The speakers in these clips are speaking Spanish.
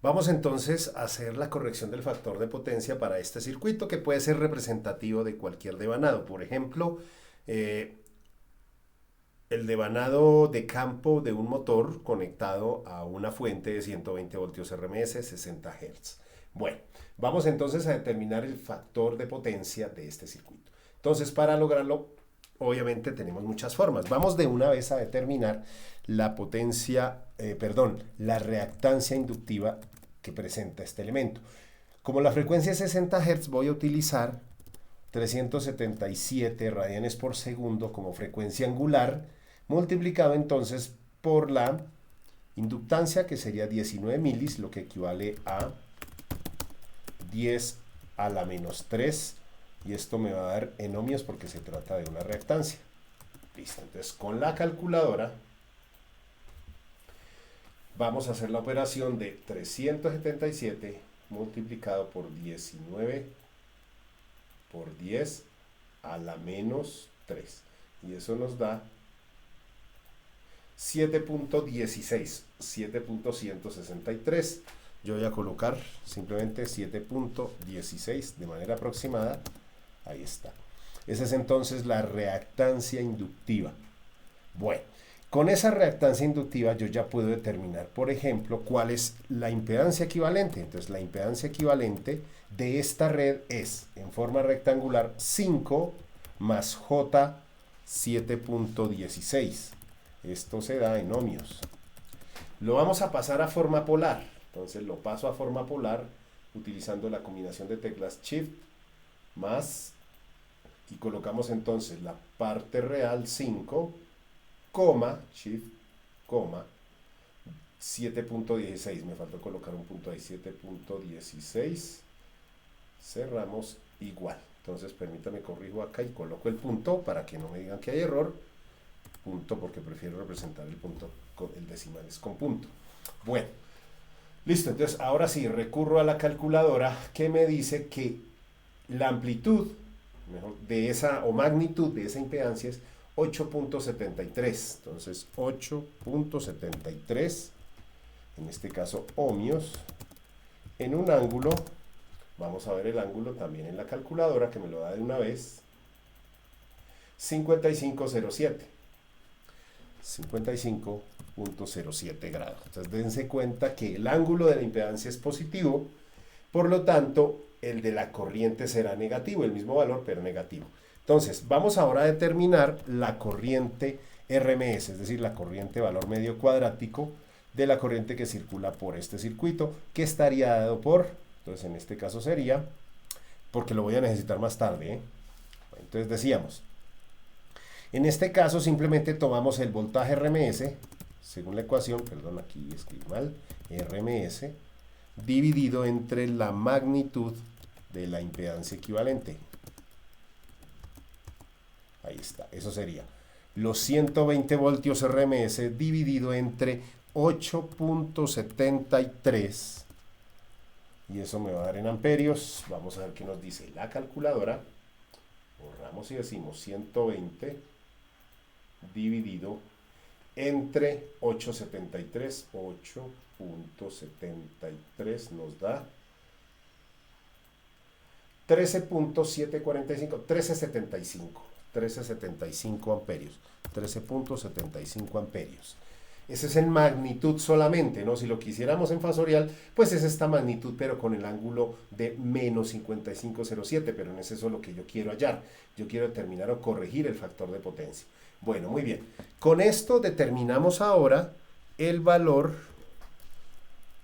Vamos entonces a hacer la corrección del factor de potencia para este circuito que puede ser representativo de cualquier devanado. Por ejemplo, eh, el devanado de campo de un motor conectado a una fuente de 120 voltios RMS, 60 Hz. Bueno, vamos entonces a determinar el factor de potencia de este circuito. Entonces, para lograrlo, obviamente tenemos muchas formas. Vamos de una vez a determinar la potencia, la reactancia inductiva que presenta este elemento. Como la frecuencia es 60 Hz, voy a utilizar 377 radianes por segundo como frecuencia angular, multiplicado entonces por la inductancia, que sería 19 milis, lo que equivale a 10 a la menos 3, y esto me va a dar en ohmios porque se trata de una reactancia. Listo, entonces con la calculadora vamos a hacer la operación de 377 multiplicado por 19 por 10 a la menos 3, y eso nos da 7.16, 7.163. Yo voy a colocar simplemente 7.16 de manera aproximada. Ahí está. Esa es entonces la reactancia inductiva. Bueno, con esa reactancia inductiva yo ya puedo determinar, por ejemplo, cuál es la impedancia equivalente. Entonces, la impedancia equivalente de esta red es, en forma rectangular, 5 más J 7.16. Esto se da en ohmios. Lo vamos a pasar a forma polar. Entonces lo paso a forma polar utilizando la combinación de teclas Shift más, y colocamos entonces la parte real 5, Shift, 7.16. Me faltó colocar un punto ahí, 7.16. Cerramos igual. Entonces permítame, corrijo acá y coloco el punto para que no me digan que hay error. Punto, porque prefiero representar el punto con el decimal es con punto. Bueno, listo. Entonces ahora sí recurro a la calculadora que me dice que la amplitud de esa, o magnitud de esa impedancia, es 8.73. Entonces 8.73, en este caso ohmios, en un ángulo. Vamos a ver el ángulo también en la calculadora, que me lo da de una vez. 55.07. 55.07 grados. Entonces dense cuenta que el ángulo de la impedancia es positivo, por lo tanto el de la corriente será negativo, el mismo valor pero negativo. Entonces vamos ahora a determinar la corriente RMS, es decir, la corriente valor medio cuadrático de la corriente que circula por este circuito, que estaría dado por, entonces en este caso sería, porque lo voy a necesitar más tarde, entonces decíamos, en este caso simplemente tomamos el voltaje RMS, según la ecuación, perdón, aquí escribí mal, RMS, dividido entre la magnitud de la impedancia equivalente. Ahí está, eso sería los 120 voltios RMS dividido entre 8.73, y eso me va a dar en amperios. Vamos a ver qué nos dice la calculadora. Borramos y decimos 120 dividido entre 8.73, 8.73 nos da 13.745, 13.75 amperios, 13.75 amperios. Ese es en magnitud solamente, ¿no? Si lo quisiéramos en fasorial, pues es esta magnitud, pero con el ángulo de menos 55.07, pero no es eso lo que yo quiero hallar. Yo quiero determinar o corregir el factor de potencia. Bueno, muy bien. Con esto determinamos ahora el valor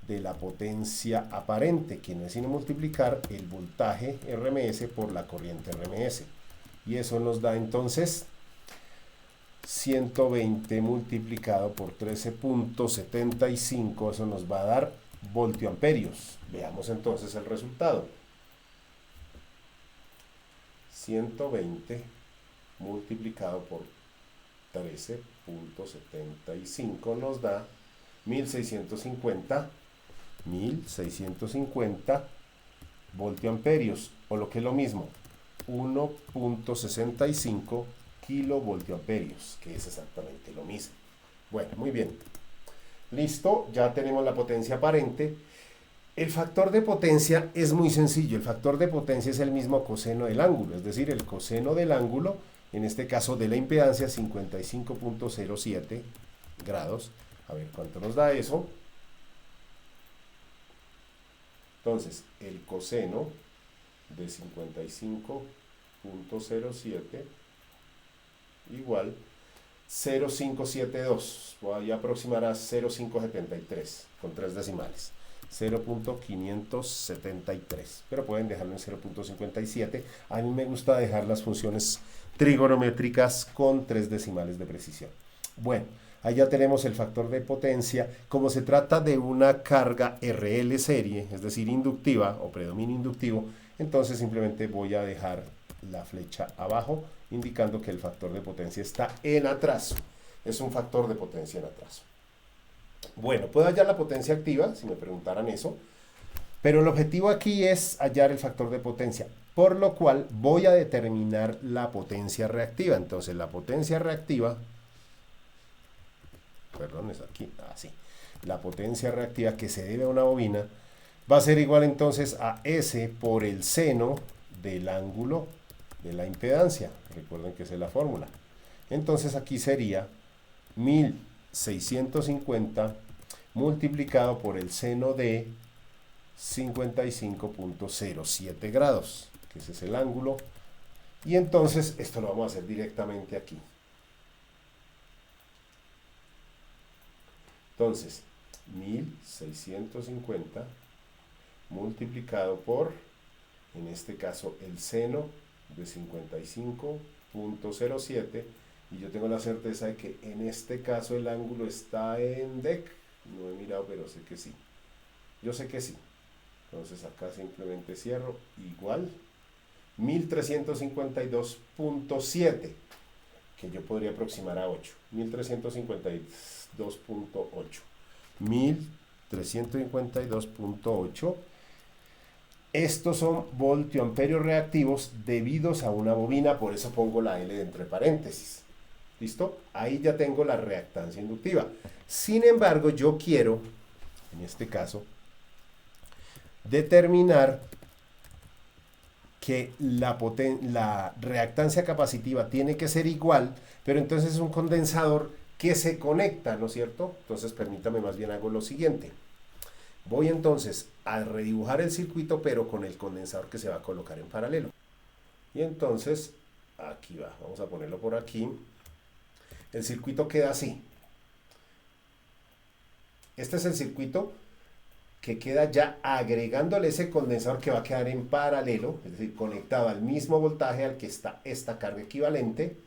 de la potencia aparente, que no es sino multiplicar el voltaje RMS por la corriente RMS. Y eso nos da entonces 120 multiplicado por 13.75, eso nos va a dar voltioamperios. Veamos entonces el resultado. 120 multiplicado por 13.75 nos da 1650 voltioamperios, o lo que es lo mismo, 1.65 kilovoltioamperios, que es exactamente lo mismo. Bueno, muy bien. Listo, ya tenemos la potencia aparente. El factor de potencia es muy sencillo. El factor de potencia es el mismo coseno del ángulo, es decir, el coseno del ángulo, en este caso de la impedancia, 55.07 grados. A ver, ¿cuánto nos da eso? Entonces, el coseno de 55.07 igual 0.572. Voy a aproximar a 0.573 con 3 decimales. 0.573, pero pueden dejarlo en 0.57. A mí me gusta dejar las funciones trigonométricas con 3 decimales de precisión. Bueno, ahí ya tenemos el factor de potencia. Como se trata de una carga RL serie, es decir, inductiva o predominio inductivo, entonces simplemente voy a dejar la flecha abajo, indicando que el factor de potencia está en atraso. Es un factor de potencia en atraso. Bueno, puedo hallar la potencia activa, si me preguntaran eso, pero el objetivo aquí es hallar el factor de potencia, por lo cual voy a determinar la potencia reactiva. Entonces, la potencia reactiva, perdón, es aquí, así, la potencia reactiva que se debe a una bobina va a ser igual entonces a S por el seno del ángulo de la impedancia. Recuerden que esa es la fórmula. Entonces, aquí sería 1650 multiplicado por el seno de 55.07 grados, que ese es el ángulo. Y entonces esto lo vamos a hacer directamente aquí. Entonces, 1650 multiplicado por, en este caso, el seno de 55.07, y yo tengo la certeza de que en este caso el ángulo está en DEC. No he mirado, pero sé que sí. Yo sé que sí. Entonces acá simplemente cierro, igual 1352.7, que yo podría aproximar a 8. 1352.8. 1352.8. Estos son voltioamperios reactivos debidos a una bobina, por eso pongo la L entre paréntesis. ¿Listo? Ahí ya tengo la reactancia inductiva. Sin embargo, yo quiero, en este caso, determinar que la reactancia capacitiva tiene que ser igual, pero entonces es un condensador que se conecta, ¿no es cierto? Entonces, permítame, más bien hago lo siguiente. Voy entonces a redibujar el circuito, pero con el condensador que se va a colocar en paralelo. Y entonces, aquí va, vamos a ponerlo por aquí. El circuito queda así. Este es el circuito que queda ya agregándole ese condensador que va a quedar en paralelo, es decir, conectado al mismo voltaje al que está esta carga equivalente.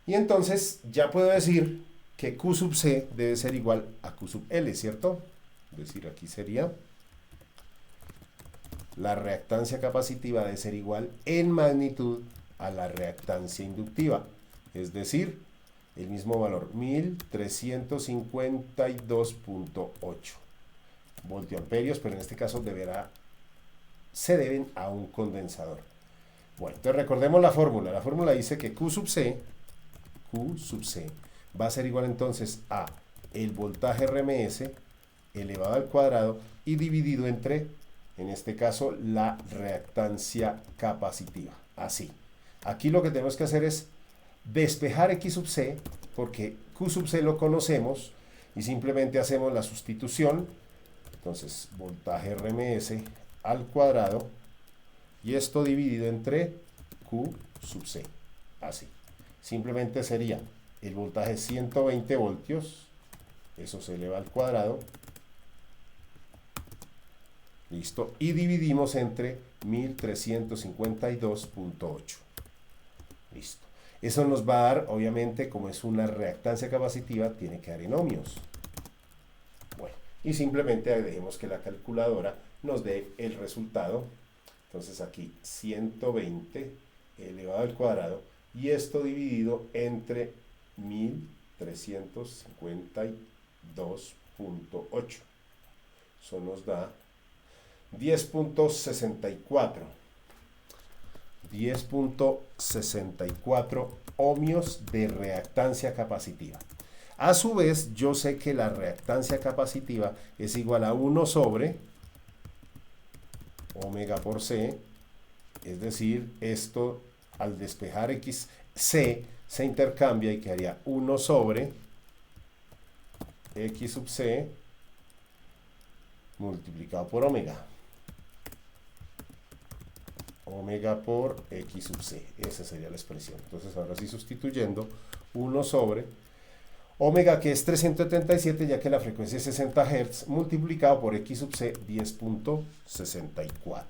Y entonces ya puedo decir que Q sub C debe ser igual a Q sub L, ¿cierto? Es decir, aquí sería la reactancia capacitiva debe ser igual en magnitud a la reactancia inductiva, es decir, el mismo valor, 1352.8 voltioamperios, pero en este caso se deben a un condensador. Bueno, entonces recordemos la fórmula. La fórmula dice que Q sub C va a ser igual entonces a el voltaje RMS elevado al cuadrado y dividido entre, en este caso, la reactancia capacitiva. Así. Aquí lo que tenemos que hacer es despejar X sub C, porque Q sub C lo conocemos, y simplemente hacemos la sustitución. Entonces, voltaje RMS al cuadrado, y esto dividido entre Q sub C. Así. Simplemente sería el voltaje 120 voltios, eso se eleva al cuadrado. Listo. Y dividimos entre 1352.8. Listo. Eso nos va a dar, obviamente, como es una reactancia capacitiva, tiene que dar en ohmios. Bueno, y simplemente dejemos que la calculadora nos dé el resultado. Entonces aquí 120 elevado al cuadrado y esto dividido entre 1352.8. Eso nos da 10.64. 10.64 ohmios de reactancia capacitiva. A su vez, yo sé que la reactancia capacitiva es igual a 1 sobre omega por C, es decir, esto al despejar x, C se intercambia y quedaría 1 sobre x sub C multiplicado por omega. Omega por x sub C, esa sería la expresión. Entonces ahora sí sustituyendo 1 sobre omega, que es 377, ya que la frecuencia es 60 Hz, multiplicado por x sub C 10.64.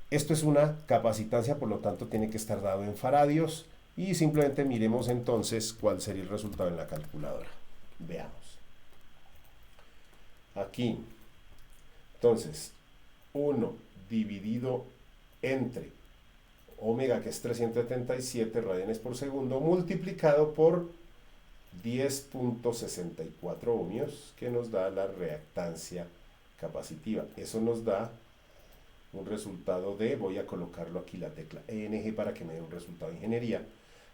Esto es una capacitancia, por lo tanto tiene que estar dado en faradios, y simplemente miremos entonces cuál sería el resultado en la calculadora. Veamos. Aquí, entonces, 1 dividido entre omega, que es 377 radianes por segundo, multiplicado por 10.64 ohmios, que nos da la reactancia capacitiva. Eso nos da un resultado de, voy a colocarlo aquí la tecla ENG para que me dé un resultado de ingeniería,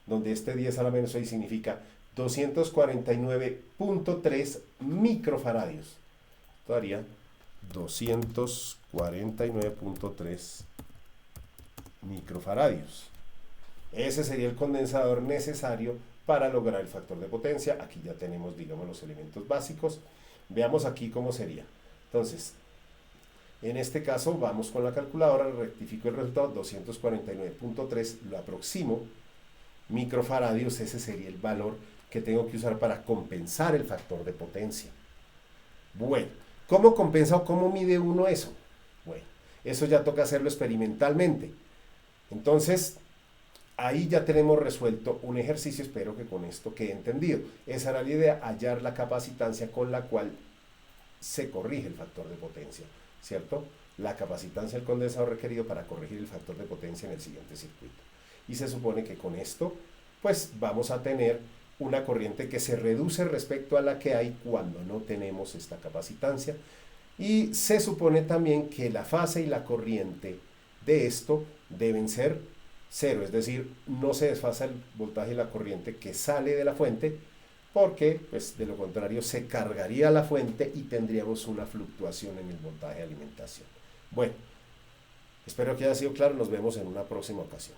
donde este 10 a la menos 6 significa 249.3 microfaradios. Esto daría 249.3 microfaradios. Ese sería el condensador necesario para lograr el factor de potencia. Aquí ya tenemos, digamos, los elementos básicos. Veamos aquí cómo sería. Entonces, en este caso vamos con la calculadora, rectifico el resultado, 249.3, lo aproximo, microfaradios, ese sería el valor que tengo que usar para compensar el factor de potencia. Bueno, ¿cómo compensa o cómo mide uno eso? Bueno, eso ya toca hacerlo experimentalmente. Entonces, ahí ya tenemos resuelto un ejercicio, espero que con esto quede entendido. Esa era la idea, hallar la capacitancia con la cual se corrige el factor de potencia, ¿cierto? La capacitancia del condensador requerido para corregir el factor de potencia en el siguiente circuito. Y se supone que con esto, pues vamos a tener una corriente que se reduce respecto a la que hay cuando no tenemos esta capacitancia. Y se supone también que la fase y la corriente de esto deben ser cero, es decir, no se desfasa el voltaje y la corriente que sale de la fuente, porque pues, de lo contrario se cargaría la fuente y tendríamos una fluctuación en el voltaje de alimentación. Bueno, espero que haya sido claro, nos vemos en una próxima ocasión.